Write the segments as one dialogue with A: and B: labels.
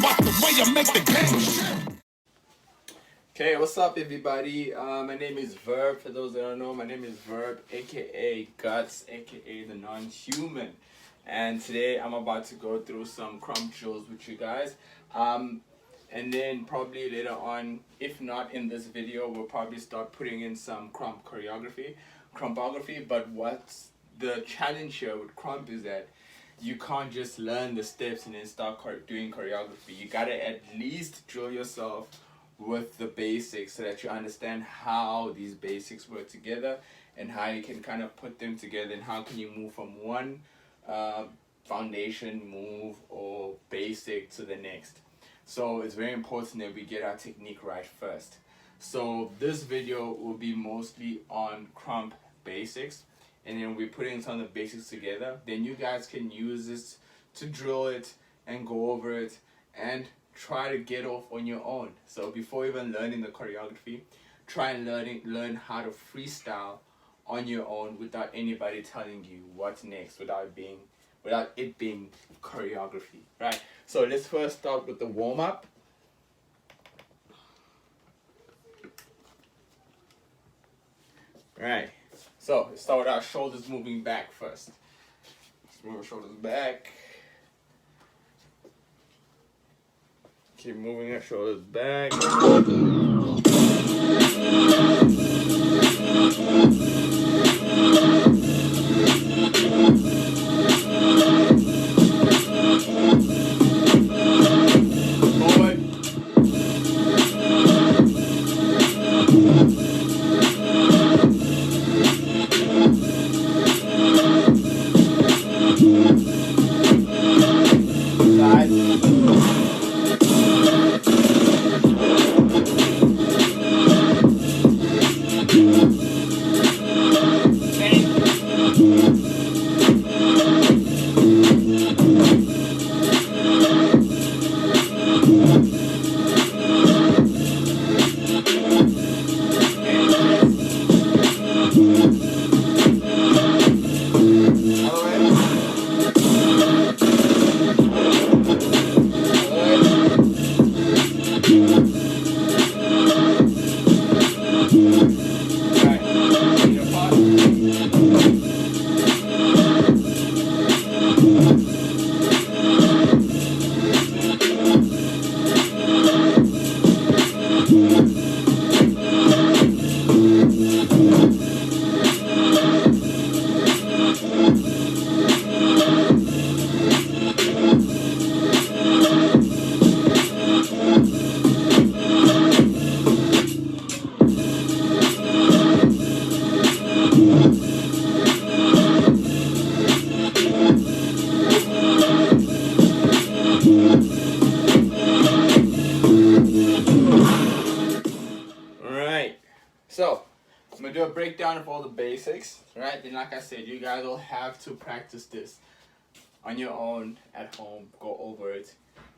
A: Watch the way I make the game.
B: Okay, what's up everybody? My name is Verb. For those that don't know, my name is Verb, aka Guts, aka the non-human. And today I'm about to go through some Krump drills with you guys. And then probably later on, if not in this video, we'll probably start putting in some Krumpography. But what's the challenge here with Krump is that you can't just learn the steps and then start doing choreography. You gotta at least drill yourself with the basics so that you understand how these basics work together and how you can kind of put them together and how can you move from one foundation move or basic to the next. So it's very important that we get our technique right first. So this video will be mostly on Krump basics, and then we're putting some of the basics together. Then you guys can use this to drill it and go over it and try to get off on your own. So before even learning the choreography, try and learn how to freestyle on your own without anybody telling you what's next, without it being choreography, right? So let's first start with the warm-up. Right, so let's start with our shoulders moving back first. Let's move our shoulders back. Keep moving our shoulders back. Forward. Side. So, I'm going to do a breakdown of all the basics, right? Then like I said, you guys will have to practice this on your own at home, go over it.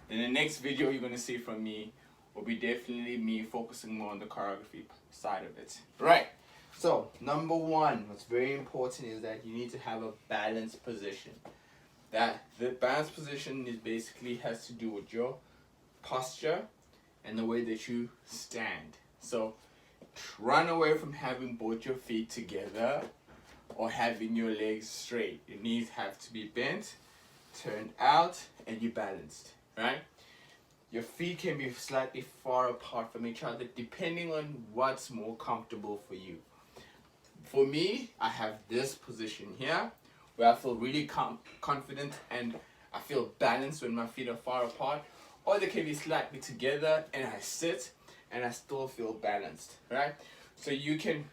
B: Then the next video you're going to see from me will be definitely me focusing more on the choreography side of it. Right, so number one, what's very important is that you need to have a balanced position. That the balanced position is basically has to do with your posture and the way that you stand. So run away from having both your feet together or having your legs straight. Your knees have to be bent, turned out, and you're balanced, right? Your feet can be slightly far apart from each other depending on what's more comfortable for you. For me, I have this position here where I feel really confident and I feel balanced when my feet are far apart, or they can be slightly together and I sit and I still feel balanced, right? So you can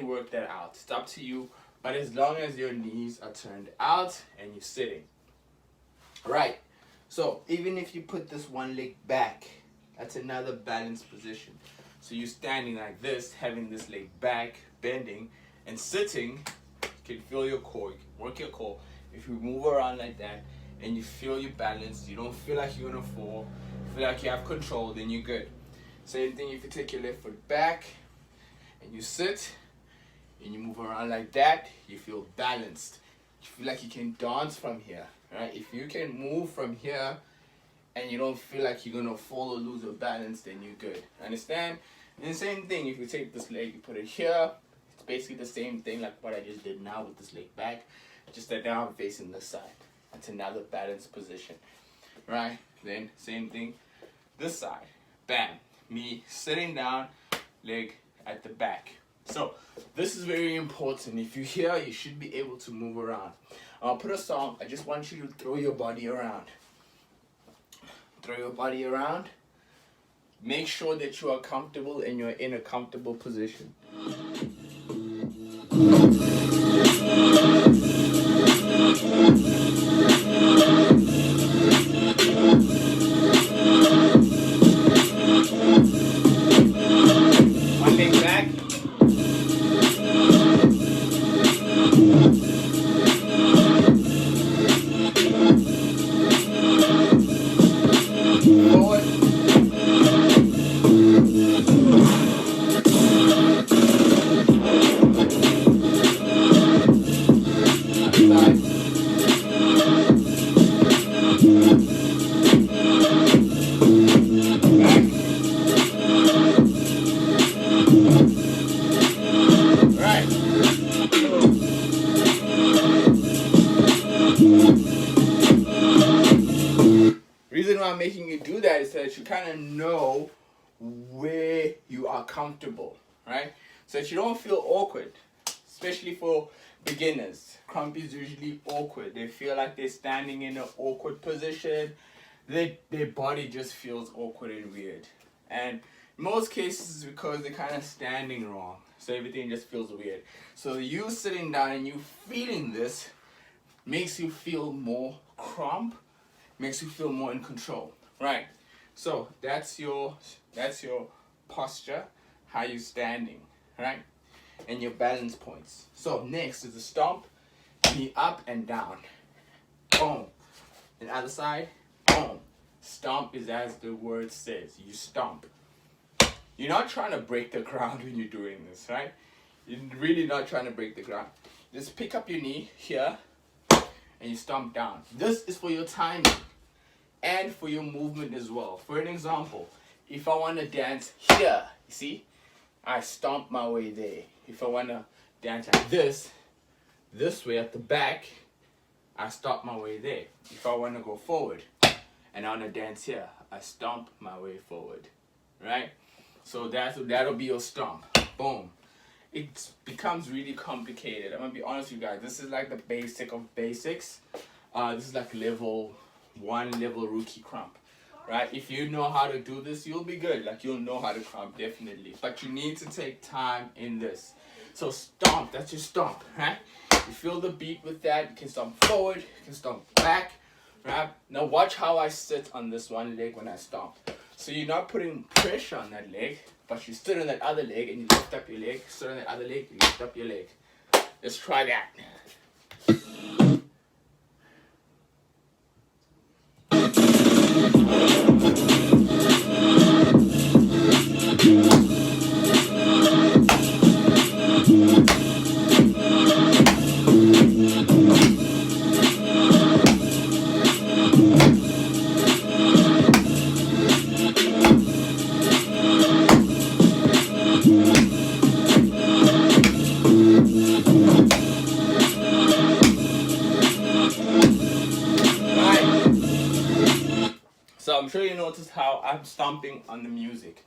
B: work that out. It's up to you, but as long as your knees are turned out and you're sitting. Right, so even if you put this one leg back, that's another balanced position. So you're standing like this, having this leg back, bending, and sitting, you can feel your core, you can work your core. If you move around like that and you feel your balance, you don't feel like you're gonna fall, you feel like you have control, then you're good. Same thing if you take your left foot back and you sit and you move around like that, you feel balanced. You feel like you can dance from here, right? If you can move from here and you don't feel like you're gonna fall or lose your balance, then you're good. Understand? And the same thing, if you take this leg, you put it here, it's basically the same thing like what I just did now with this leg back, just that now I'm facing this side. That's another balanced position, right? Then same thing, this side, bam, me sitting down, leg at the back. So this is very important. If you're here, you should be able to move around. I'll put a song. I just want you to throw your body around. Throw your body around. Make sure that you are comfortable and you're in a comfortable position. One leg back. Forward. Side. Back. Right. Reason why I'm making you do that is that you kind of know where you are comfortable, right? So that you don't feel awkward, especially for beginners. Krump is usually awkward. They feel like they're standing in an awkward position. Their body just feels awkward and weird. And in most cases it's because they're kind of standing wrong. So everything just feels weird. So you sitting down and you feeling this makes you feel more Krump, makes you feel more in control, right? So that's your posture, how you standing, right? And your balance points. So next is the stomp, knee up and down. Boom. And other side, boom. Stomp is as the word says, you stomp. You're not trying to break the ground when you're doing this, right? You're really not trying to break the ground. Just pick up your knee here and you stomp down. This is for your timing and for your movement as well. For an example, if I want to dance here, you see, I stomp my way there. If I want to dance like this way at the back, I stomp my way there. If I want to go forward and I want to dance here, I stomp my way forward, right? So that'll be your stomp. Boom. It becomes really complicated. I'm gonna be honest with you guys. This is like the basic of basics. This is like level 1, level rookie Krump, right? If you know how to do this, you'll be good. Like you'll know how to Krump, definitely. But you need to take time in this. So stomp, that's your stomp, right? You feel the beat with that. You can stomp forward, you can stomp back, right? Now watch how I sit on this one leg when I stomp. So you're not putting pressure on that leg, but you sit on that other leg and you lift up your leg. Sit on that other leg, you lift up your leg. Let's try that. So I'm sure you noticed how I'm stomping on the music.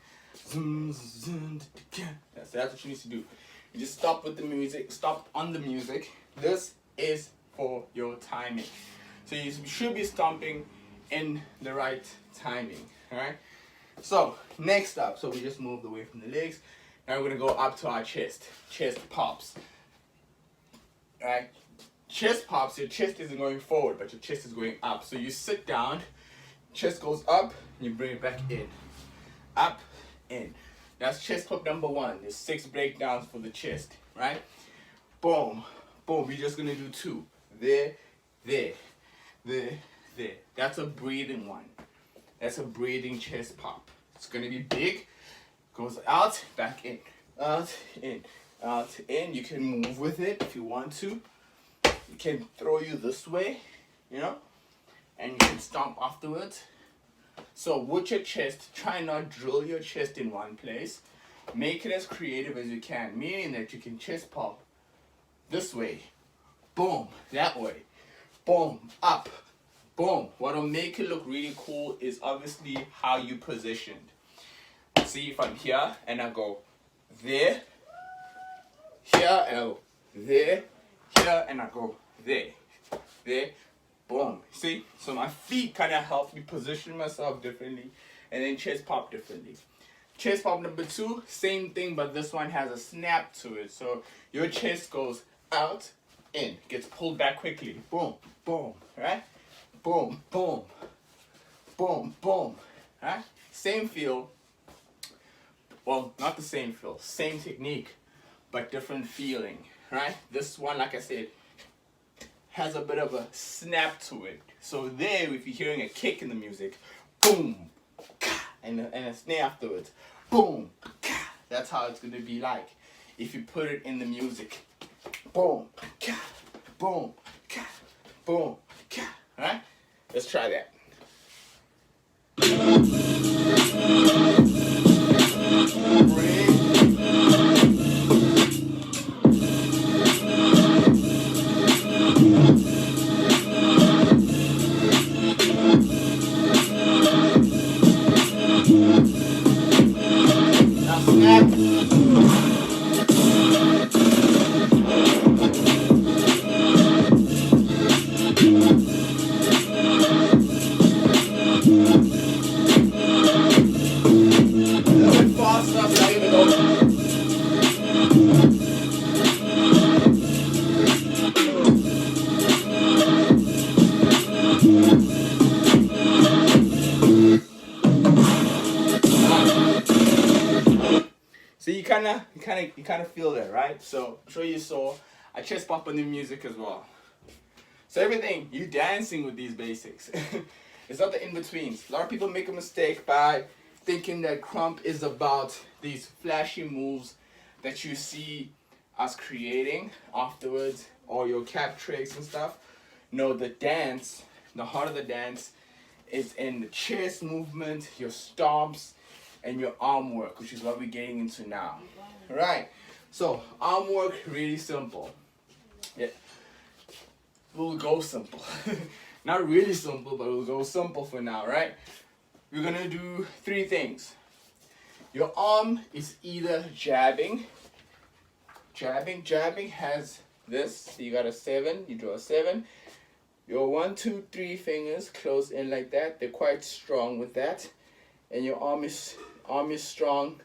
B: That's what you need to do. You just stop with the music, stop on the music. This is for your timing. So you should be stomping in the right timing, alright? So next up, so we just moved away from the legs. Now we're gonna go up to our chest. Chest pops. Alright? Chest pops, your chest isn't going forward, but your chest is going up. So you sit down, chest goes up, and you bring it back in. Up, in. That's chest pop number 1. There's 6 breakdowns for the chest, right? Boom, boom. We're just gonna do 2. There, there, there, there. That's a breathing one. That's a breathing chest pop. It's gonna be big. Goes out, back in. Out, in. Out, in. You can move with it if you want to. It can throw you this way, you know, and you can stomp afterwards. So with your chest, try not drill your chest in one place. Make it as creative as you can, meaning that you can chest pop this way, boom, that way, boom, up, boom. What'll make it look really cool is obviously how you positioned. See, if I'm here and I go there, here, and I go there, here, and I go there, there, boom. See, so my feet kind of help me position myself differently, and then chest pop differently. Chest pop number 2, same thing, but this one has a snap to it. So your chest goes out, in, gets pulled back quickly. Boom, boom, right? Boom, boom, boom, boom, right? Same feel. Well, not the same feel, same technique, but different feeling, right? This one, like I said, has a bit of a snap to it. So there, if you're hearing a kick in the music, boom, and a snare afterwards, boom, that's how it's going to be like if you put it in the music. Boom, boom, boom, right? Let's try that. Now snap. So you kind of feel that, right? So I'm sure you saw I chest pop on the music as well. So everything, you dancing with these basics. It's not the in-betweens. A lot of people make a mistake by thinking that krump is about these flashy moves that you see us creating afterwards, or your cap tricks and stuff. No, the dance, the heart of the dance is in the chest movement, your stomps, and your arm work, which is what we're getting into now. Right, so arm work, really simple. Yeah, we'll go simple. Not really simple, but we'll go simple for now, right? We're gonna do 3 things. Your arm is either jabbing. Jabbing has this. So you got a 7, you draw a 7. Your 1, 2, 3 fingers close in like that. They're quite strong with that. And your arm is strong.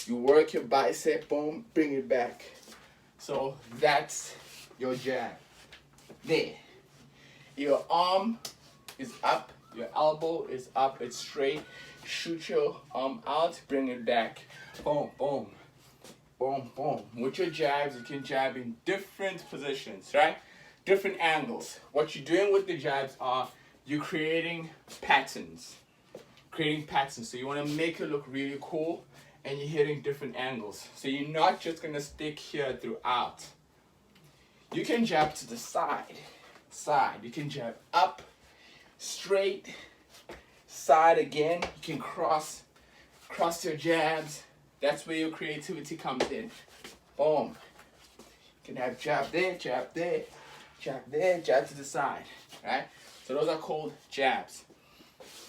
B: You work your bicep, boom, bring it back. So that's your jab. There. Your arm is up, your elbow is up, it's straight. Shoot your arm out, bring it back. Boom, boom, boom, boom. With your jabs, you can jab in different positions, right? Different angles. What you're doing with the jabs are you're creating patterns. So you want to make it look really cool, and you're hitting different angles. So you're not just going to stick here throughout. You can jab to the side. You can jab up, straight, side again. You can cross your jabs. That's where your creativity comes in. Boom. You can have jab there, jab there, jab there, jab to the side. Right? So those are called jabs.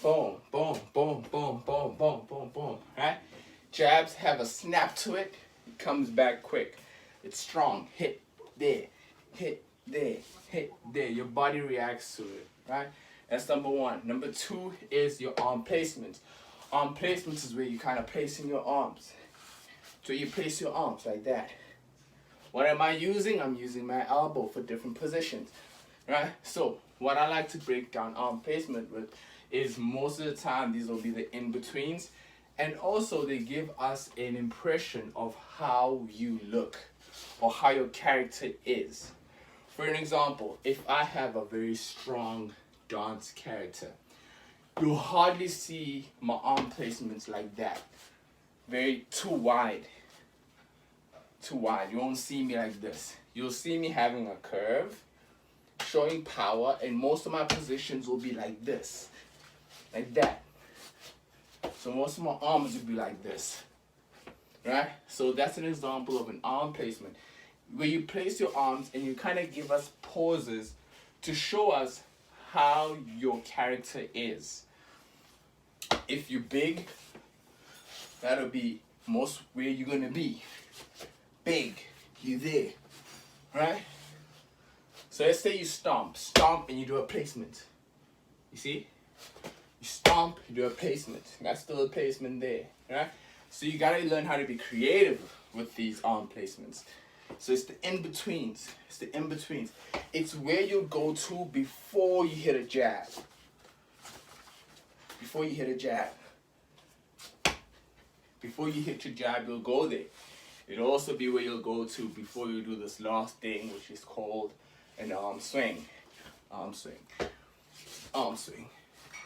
B: Boom, boom, boom, boom, boom, boom, boom, boom. Right? Jabs have a snap to it. It comes back quick. It's strong. Hit there, hit there, hit there. Your body reacts to it. Right? That's number 1. Number 2 is your arm placement. Arm placement is where you kind of placing your arms. So you place your arms like that. What am I using? I'm using my elbow for different positions. Right? So what I like to break down arm placement with is most of the time these will be the in-betweens, and also they give us an impression of how you look or how your character is. For an example, if I have a very strong dance character, you'll hardly see my arm placements like that. Very too wide. You won't see me like this. You'll see me having a curve, showing power, and most of my positions will be like this. Like that. So most of my arms would be like this, right? So that's an example of an arm placement, where you place your arms and you kind of give us pauses to show us how your character is. If you're big, that'll be most where you're gonna be. Big, you there, right? So let's say you stomp, and you do a placement. You see? You stomp, you do a placement. That's still a placement there, right? So you gotta learn how to be creative with these arm placements. So it's the in-betweens. It's the in-betweens. It's where you go to before you hit a jab. Before you hit a jab. Before you hit your jab, you'll go there. It'll also be where you'll go to before you do this last thing, which is called an arm swing. Arm swing. Arm swing.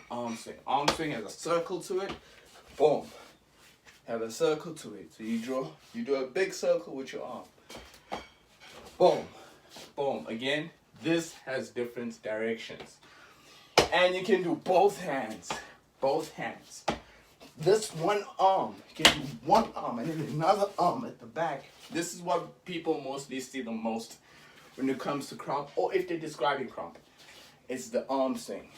B: Arm swing. Arm swing has a circle to it. Boom. Have a circle to it. So you do a big circle with your arm. Boom. Boom. Again, this has different directions. And you can do both hands. Both hands. This one arm, you can do one arm and then another arm at the back. This is what people mostly see the most when it comes to krump, or if they're describing krump. It's the arm swing.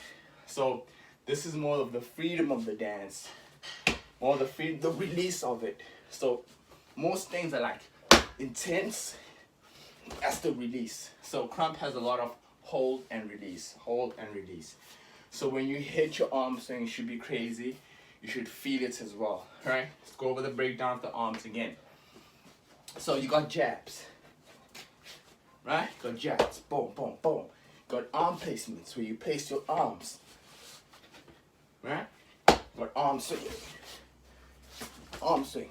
B: So this is more of the freedom of the dance, more the release of it. So most things are like intense. That's the release. So krump has a lot of hold and release, hold and release. So when you hit your arm swing, it should be crazy. You should feel it as well, right? Let's go over the breakdown of the arms again. So you got jabs, right? Got jabs, boom, boom, boom. Got arm placements where you place your arms, right? Got arm swing, arm swing,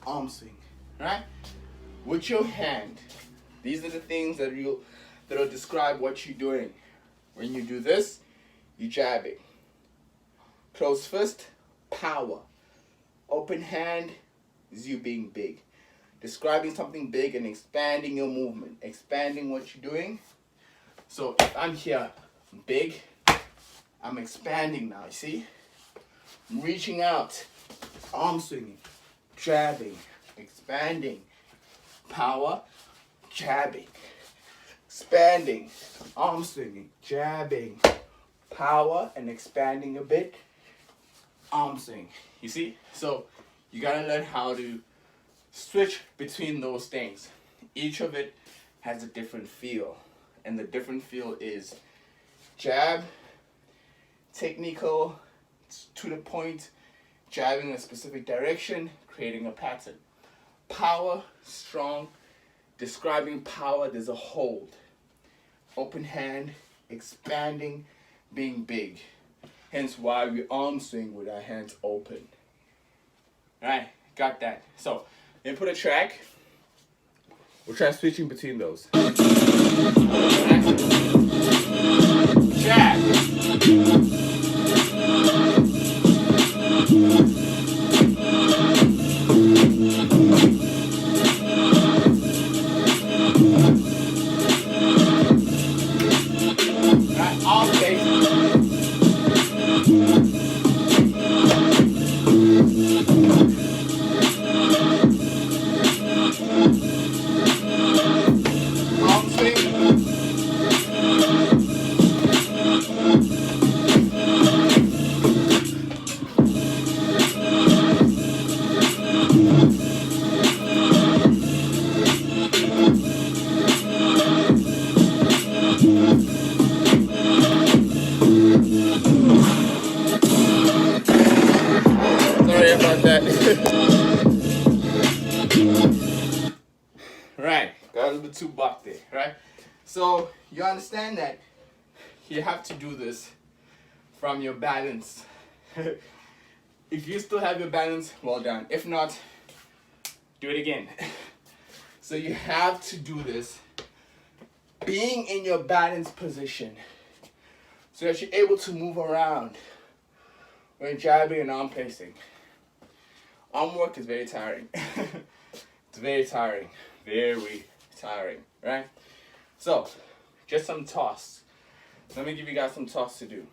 B: arm swing, right? With your hand, these are the things that'll describe what you're doing. When you do this, you jab it. Close fist, power. Open hand is you being big. Describing something big and expanding your movement. Expanding what you're doing. So if I'm here, I'm big, I'm expanding now, you see? I'm reaching out, arm swinging, jabbing, expanding, power, jabbing, expanding, arm swinging, jabbing, power, and expanding a bit. Arm swing, you see? So you gotta learn how to switch between those things. Each of it has a different feel, and the different feel is jab, technical, to the point, jabbing in a specific direction, creating a pattern. Power, strong, describing power, there's a hold. Open hand, expanding, being big. Hence why we arm swing with our hands open. Alright, got that. So, then put a track. We'll try switching between those. Jab. Alright, arm face. Sorry about that. Right, got a little bit too bucked there, right? So you understand that you have to do this from your balance. If you still have your balance, well done. If not, do it again. So you have to do this being in your balanced position so that you're able to move around when jabbing and arm placing. Arm work is very tiring. It's very tiring. Very tiring, right? So, just some toss. Let me give you guys some toss to do.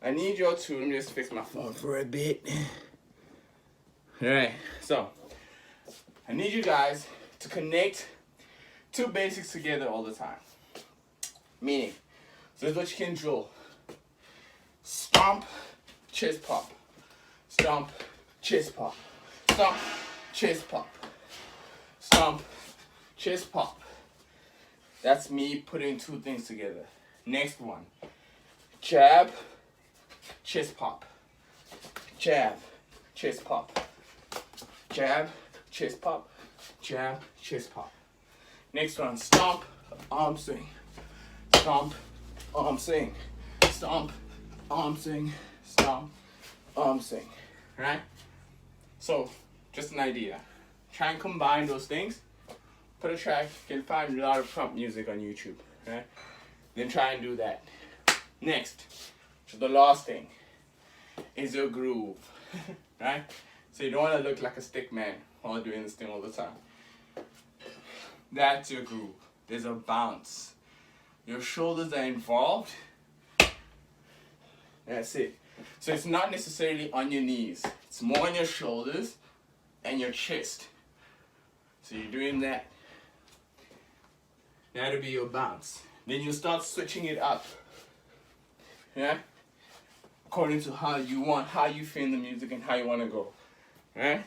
B: I need y'all to, let me just fix my phone for a bit. Alright, so I need you guys to connect two basics together all the time. Meaning, so this is what you can drill. Stomp, chest pop. Stomp, chest pop. Stomp, chest pop. Stomp, chest pop. That's me putting two things together. Next one. Jab, chest pop. Jab, chest pop. Jab, chest pop. Jab, chest pop. Next one. Stomp, arm swing. Stomp, arm swing. Stomp, arm swing. Stomp, arm swing. Right? So, just an idea. Try and combine those things. Put a track. You can find a lot of Krump music on YouTube. Right? Then try and do that. Next, so the last thing is your groove. Right? So you don't want to look like a stick man while doing this thing all the time. That's your groove. There's a bounce. Your shoulders are involved. That's it. So it's not necessarily on your knees. It's more on your shoulders and your chest. So you're doing that. That'll be your bounce. Then you start switching it up. Yeah? According to how you want, how you feel the music and how you want to go. Right?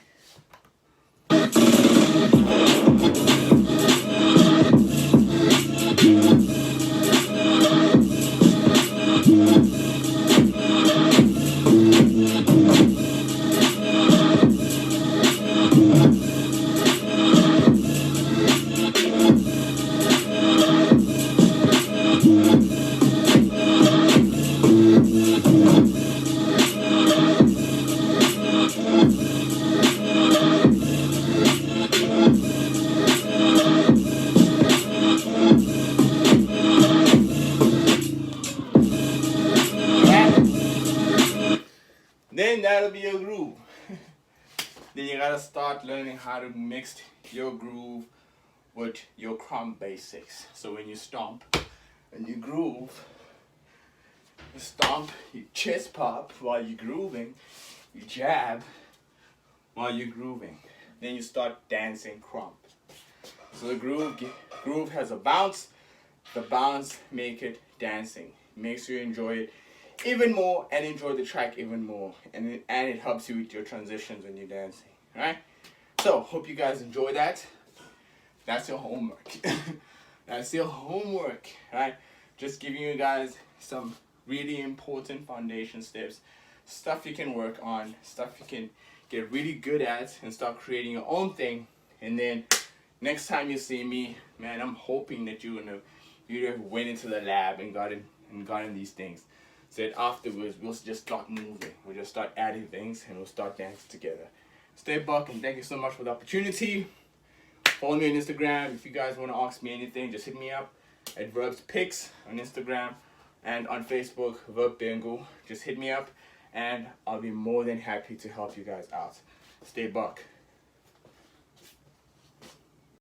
B: Then that'll be your groove. Then you gotta start learning how to mix your groove with your Krump basics. So when you stomp and you groove, you stomp, you chest pop while you're grooving, you jab while you're grooving. Then you start dancing Krump. So the groove has a bounce. The bounce make it dancing. Makes you enjoy it even more and enjoy the track even more, and it helps you with your transitions when you're dancing. Right? So hope you guys enjoy that. That's your homework. That's your homework. Right? Just giving you guys some really important foundation steps, stuff you can work on, stuff you can get really good at and start creating your own thing. And then next time you see me, man, I'm hoping that you have went into the lab and gotten these things. So that afterwards, we'll just start moving. We'll just start adding things and we'll start dancing together. Stay buck, and thank you so much for the opportunity. Follow me on Instagram. If you guys want to ask me anything, just hit me up at Verbs Pics on Instagram and on Facebook, Verb Beginner. Just hit me up and I'll be more than happy to help you guys out. Stay buck.